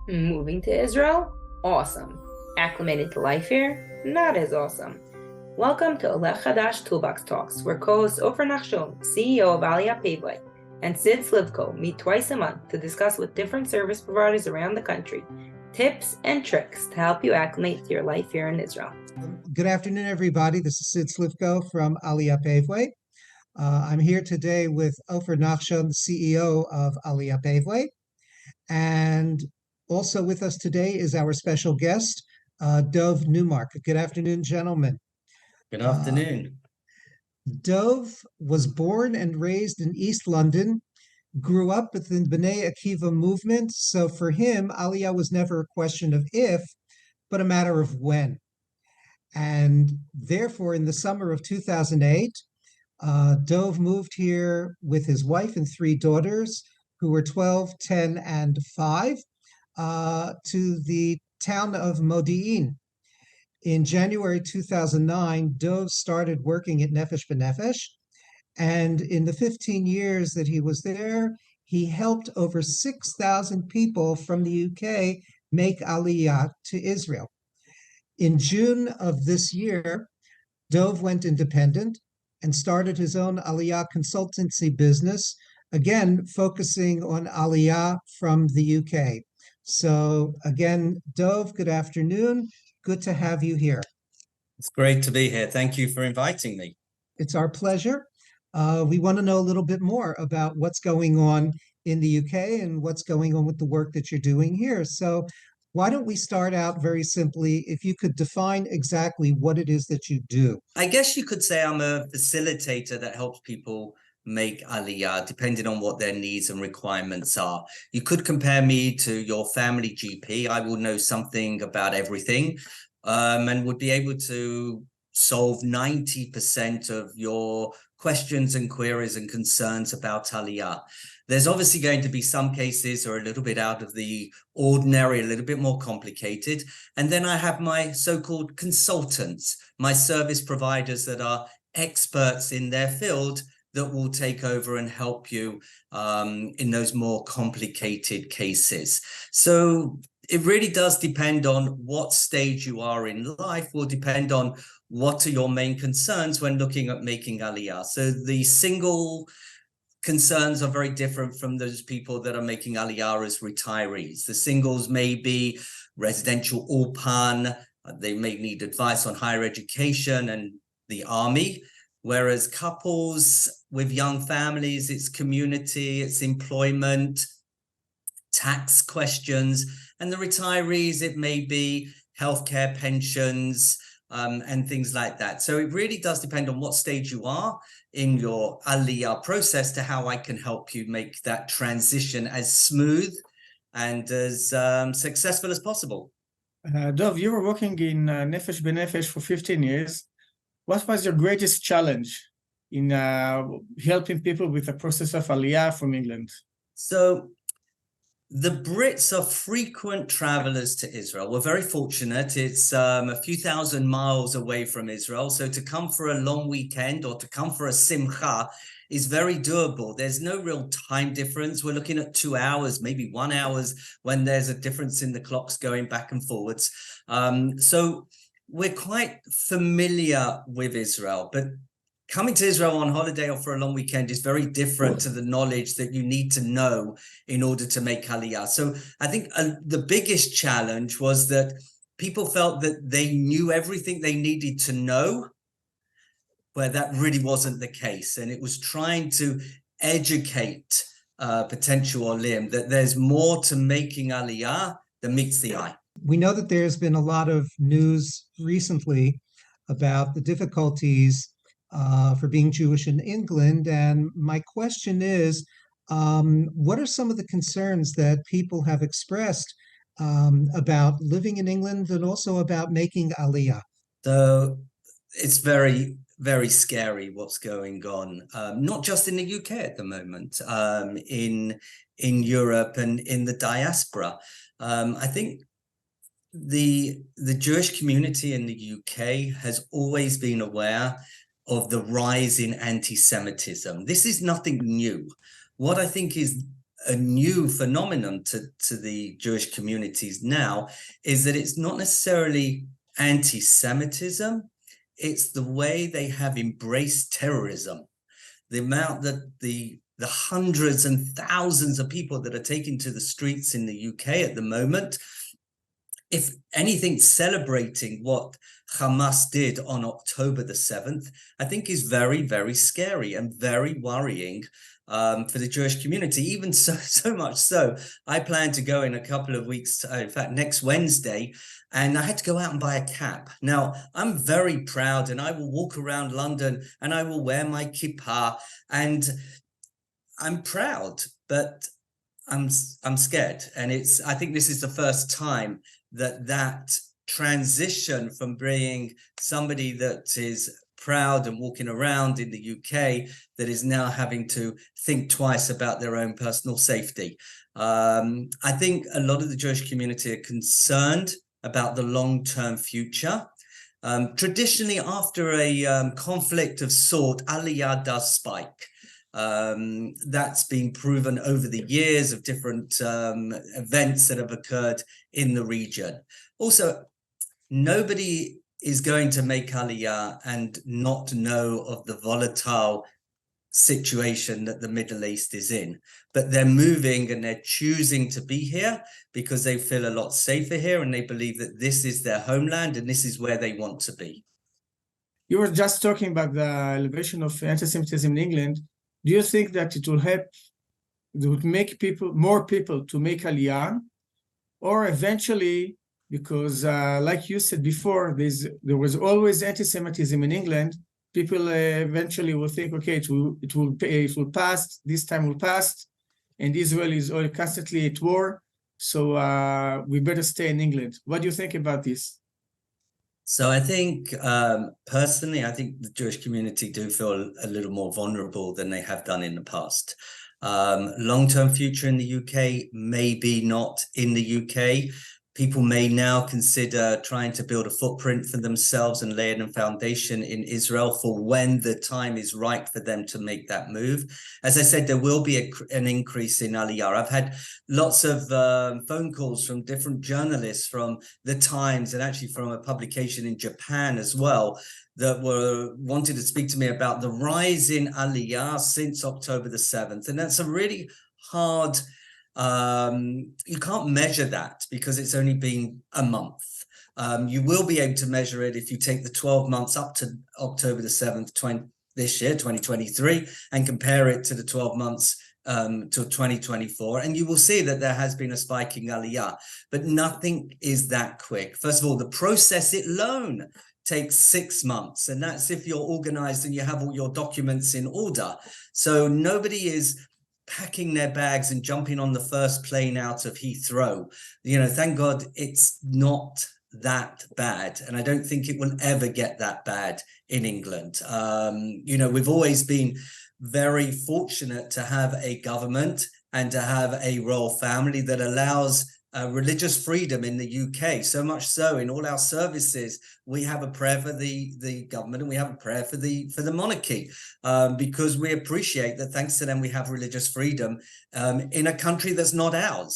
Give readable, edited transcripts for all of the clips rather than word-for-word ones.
Moving to Israel? Awesome. Acclimated to life here? Not as awesome. Welcome to Oleh Chadash Toolbox Talks, where co-hosts Ofer Nachshon, CEO of Aliyah Paveway, and Slivko meet twice a month to discuss with different service providers around the country tips and tricks to help you acclimate to your life here in Israel. Good afternoon, everybody. This is Slivko from Aliyah Paveway. I'm here today with Ofer Nachshon, the CEO of Aliyah Paveway. And also with us today is our special guest, Dov Newmark. Good afternoon, gentlemen. Good afternoon. Dov was born and raised in East London, grew up within the B'nai Akiva movement. So for him, Aliyah was never a question of if, but a matter of when. And therefore, in the summer of 2008, Dov moved here with his wife and three daughters, who were 12, 10, and 5, to the town of Modi'in. In January 2009, Dov started working at Nefesh B'Nefesh, and in the 15 years that he was there, he helped over 6,000 people from the UK make Aliyah to Israel. In June of this year, Dov went independent and started his own Aliyah consultancy business, again, focusing on Aliyah from the UK. So again, Dov, good afternoon. Good to have you here. It's great to be here. Thank you for inviting me. It's our pleasure. We want to know a little bit more about what's going on in the UK and what's going on with the work that you're doing here. So why don't we start out very simply, if you could define exactly what it is that you do? I guess you could say I'm a facilitator that helps people make Aliyah, depending on what their needs and requirements are. You could compare me to your family GP. I will know something about everything and would be able to solve 90% of your questions and queries and concerns about Aliyah. There's obviously going to be some cases that are a little bit out of the ordinary, a little bit more complicated. And then I have my so-called consultants, my service providers that are experts in their field that will take over and help you in those more complicated cases. So it really does depend on what stage you are in life, will depend on what are your main concerns when looking at making Aliyah. So the single concerns are very different from those people that are making Aliyah as retirees. The singles may be residential ulpan, they may need advice on higher education and the army, whereas couples with young families, it's community, it's employment, tax questions, and the retirees, it may be healthcare, pensions, and things like that. So it really does depend on what stage you are in your Aliyah process to how I can help you make that transition as smooth and as successful as possible. Dov, you were working in Nefesh B'Nefesh for 15 years. What was your greatest challenge in helping people with the process of Aliyah from England? So the Brits are frequent travelers to Israel. We're very fortunate. It's a few thousand miles away from Israel. So to come for a long weekend or to come for a simcha is very doable. There's no real time difference. We're looking at 2 hours, maybe 1 hour when there's a difference in the clocks going back and forwards. So we're quite familiar with Israel, but coming to Israel on holiday or for a long weekend is very different to the knowledge that you need to know in order to make Aliyah. So I think the biggest challenge was that people felt that they knew everything they needed to know, where that really wasn't the case. And it was trying to educate potential Olim that there's more to making Aliyah than meets the eye. We know that there's been a lot of news recently about the difficulties for being Jewish in England. And my question is, what are some of the concerns that people have expressed about living in England and also about making Aliyah? So it's very, very scary what's going on, not just in the UK at the moment, in Europe and in the diaspora. I think the Jewish community in the UK has always been aware of the rise in anti-Semitism. This is nothing new. What I think is a new phenomenon to the Jewish communities now is that it's not necessarily anti-Semitism, it's the way they have embraced terrorism. The amount that the hundreds and thousands of people that are taken to the streets in the UK at the moment, if anything, celebrating what Hamas did on October the 7th, I think is very, very scary and very worrying for the Jewish community. Even so much so, I plan to go in a couple of weeks, in fact, next Wednesday, and I had to go out and buy a cap. Now, I'm very proud, and I will walk around London and I will wear my kippah, and I'm proud, but I'm scared. And I think this is the first time that transition from being somebody that is proud and walking around in the UK that is now having to think twice about their own personal safety. I think a lot of the Jewish community are concerned about the long-term future. Traditionally, after a conflict of sort, Aliyah does spike. That's been proven over the years of different events that have occurred in the region. Also, nobody is going to make Aliyah and not know of the volatile situation that the Middle East is in, but they're moving and they're choosing to be here because they feel a lot safer here, and they believe that this is their homeland and this is where they want to be. You were just talking about the elevation of anti-Semitism in England. Do you think that it will help, it would make more people to make Aliyah, or eventually, because like you said before, there was always anti-Semitism in England, people eventually will think, okay, it will pass, this time will pass, and Israel is constantly at war, so we better stay in England. What do you think about this? So I think, personally, I think the Jewish community do feel a little more vulnerable than they have done in the past. Long-term future in the UK, maybe not in the UK. People may now consider trying to build a footprint for themselves and lay a foundation in Israel for when the time is right for them to make that move. As I said, there will be an increase in Aliyah. I've had lots of phone calls from different journalists from the Times and actually from a publication in Japan as well that wanted to speak to me about the rise in Aliyah since October the 7th. And that's a really hard... you can't measure that because it's only been a month. You will be able to measure it if you take the 12 months up to October the 7th, this year, 2023, and compare it to the 12 months to 2024. And you will see that there has been a spike in Aliyah, but nothing is that quick. First of all, the process alone takes 6 months, and that's if you're organized and you have all your documents in order. So nobody is packing their bags and jumping on the first plane out of Heathrow. You know, thank God it's not that bad. And I don't think it will ever get that bad in England. You know, we've always been very fortunate to have a government and to have a royal family that allows religious freedom in the UK, so much so in all our services we have a prayer for the government and we have a prayer for the monarchy, because we appreciate that thanks to them we have religious freedom in a country that's not ours.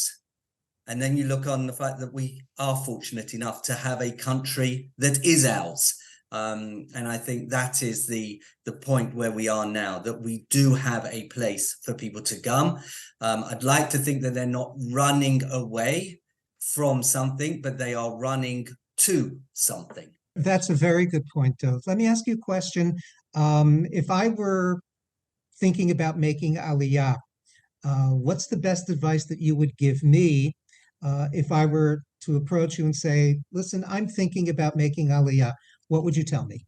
And then you look on the fact that we are fortunate enough to have a country that is ours. And I think that is the point where we are now, that we do have a place for people to come. I'd like to think that they're not running away from something, but they are running to something. That's a very good point, Dov. Let me ask you a question. If I were thinking about making Aliyah, what's the best advice that you would give me if I were to approach you and say, listen, I'm thinking about making Aliyah? What would you tell me?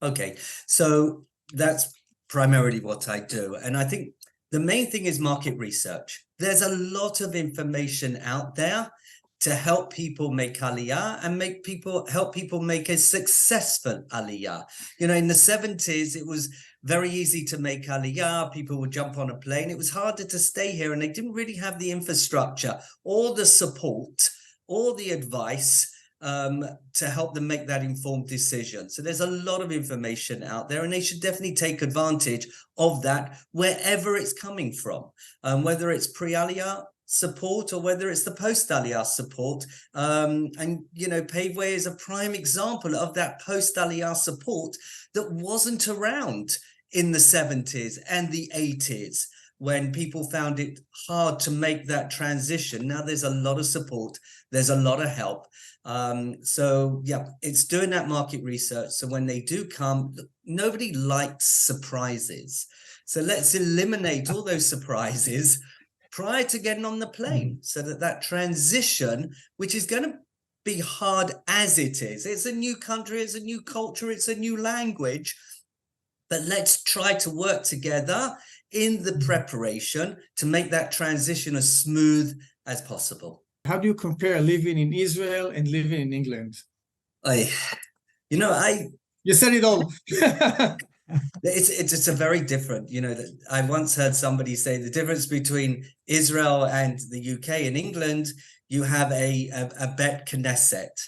Okay, so that's primarily what I do. And I think the main thing is market research. There's a lot of information out there to help people make Aliyah and help people make a successful Aliyah. You know, in the 70s, it was very easy to make Aliyah. People would jump on a plane. It was harder to stay here, and they didn't really have the infrastructure or the support or the advice to help them make that informed decision. So there's a lot of information out there, and they should definitely take advantage of that wherever it's coming from, whether it's pre-Aliyah support or whether it's the post-Aliyah support. And, you know, Paveway is a prime example of that post-Aliyah support that wasn't around in the 70s and the 80s, when people found it hard to make that transition. Now there's a lot of support, there's a lot of help. So yeah, it's doing that market research. So when they do come, nobody likes surprises. So let's eliminate all those surprises prior to getting on the plane, so that that transition, which is going to be hard as it is, it's a new country, it's a new culture, it's a new language, but let's try to work together in the preparation to make that transition as smooth as possible. How do you compare living in Israel and living in England? You said it all. It's a very different, you know, I once heard somebody say the difference between Israel and the UK and England, you have a Bet Knesset,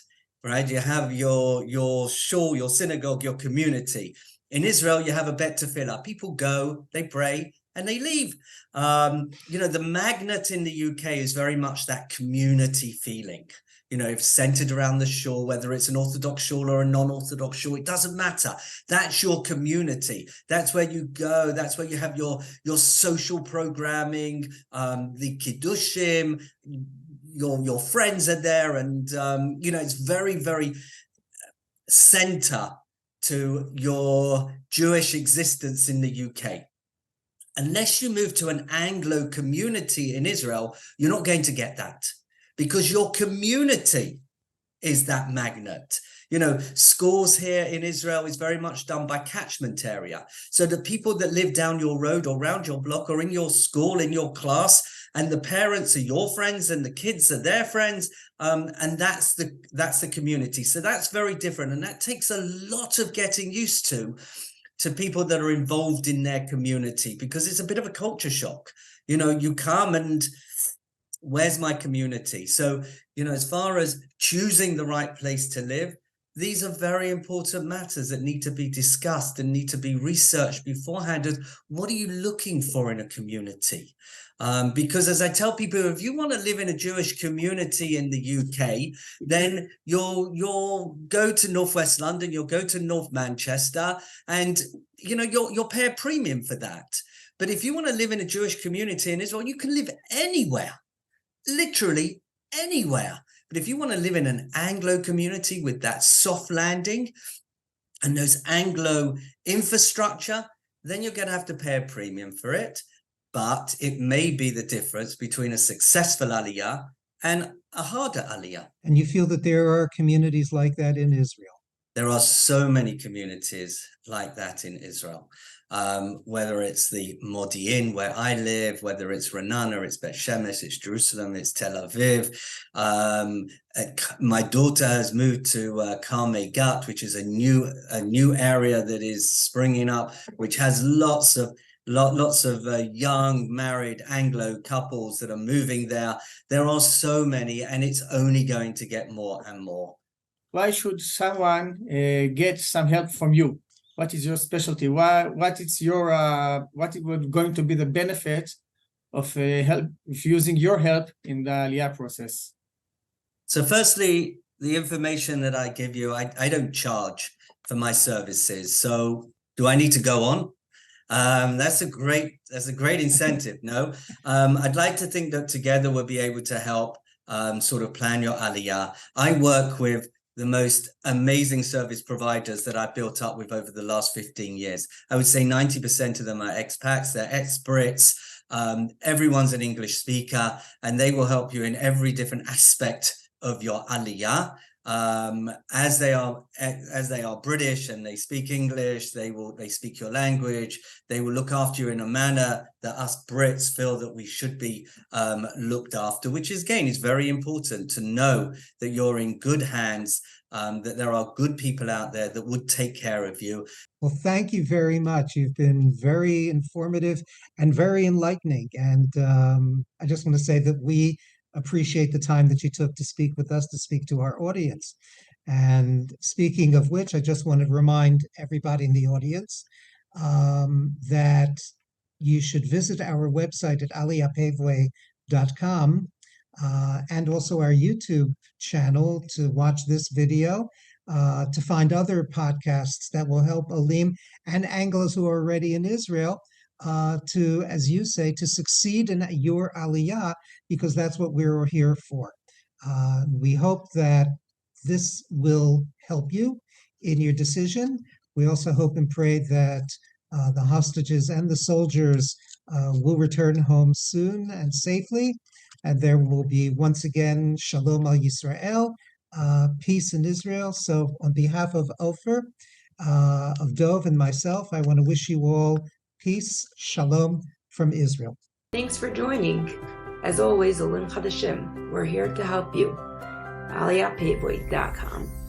right? You have your shul, your synagogue, your community. In Israel, you have a Bet Tefillah. People go, they pray, and they leave. You know, the magnet in the UK is very much that community feeling. You know, it's centered around the shul, whether it's an Orthodox shul or a non-Orthodox shul, it doesn't matter. That's your community. That's where you go. That's where you have your social programming, the kiddushim, your friends are there. And, you know, it's very, very center to your Jewish existence in the UK. Unless you move to an Anglo community in Israel, you're not going to get that, because your community is that magnet. You know, schools here in Israel is very much done by catchment area. So the people that live down your road or around your block or in your school, in your class, and the parents are your friends and the kids are their friends, and that's the community. So that's very different, and that takes a lot of getting used to people that are involved in their community, because it's a bit of a culture shock. You know, you come and where's my community? So, you know, as far as choosing the right place to live, these are very important matters that need to be discussed and need to be researched beforehand. What are you looking for in a community? Because as I tell people, if you want to live in a Jewish community in the UK, then you'll go to Northwest London, you'll go to North Manchester, and you know you'll pay a premium for that. But if you want to live in a Jewish community in Israel, you can live anywhere, literally anywhere. But if you want to live in an Anglo community with that soft landing and those Anglo infrastructure, then you're going to have to pay a premium for it. But it may be the difference between a successful Aliyah and a harder Aliyah. And you feel that there are communities like that in Israel? There are so many communities like that in Israel, whether it's the Modi'in where I live, whether it's Ra'anana, it's Beit Shemesh, it's Jerusalem, it's Tel Aviv. My daughter has moved to Karmei Gat, which is a new area that is springing up, which has lots of young married Anglo couples that are moving there. There are so many, and it's only going to get more and more. Why should someone get some help from you? What is your specialty? What is going to be the benefit of help, if using your help in the Aliyah process? So firstly, the information that I give you, I don't charge for my services. So do I need to go on? That's a great incentive. No, I'd like to think that together we'll be able to help sort of plan your Aliyah. I work with the most amazing service providers that I've built up with over the last 15 years. I would say 90% of them are expats, they're ex-Brits, everyone's an English speaker, and they will help you in every different aspect of your Aliyah. As they are British and they speak English, they speak your language, they will look after you in a manner that us Brits feel that we should be looked after, which is, again, is very important to know that you're in good hands, that there are good people out there that would take care of you. Well, thank you very much. You've been very informative and very enlightening. And I just want to say that we appreciate the time that you took to speak with us, to speak to our audience. And speaking of which, I just want to remind everybody in the audience that you should visit our website at aliyahpaveway.com and also our YouTube channel to watch this video, to find other podcasts that will help Olim and Anglos who are already in Israel to, as you say, to succeed in your Aliyah, because that's what we're here for. We hope that this will help you in your decision. We also hope and pray that the hostages and the soldiers will return home soon and safely, and there will be once again Shalom al Yisrael, peace in Israel. So on behalf of Ofer, of Dov, and myself, I want to wish you all peace, shalom from Israel. Thanks for joining. As always, Oleh Chadash, we're here to help you. AliyahPaveway.com.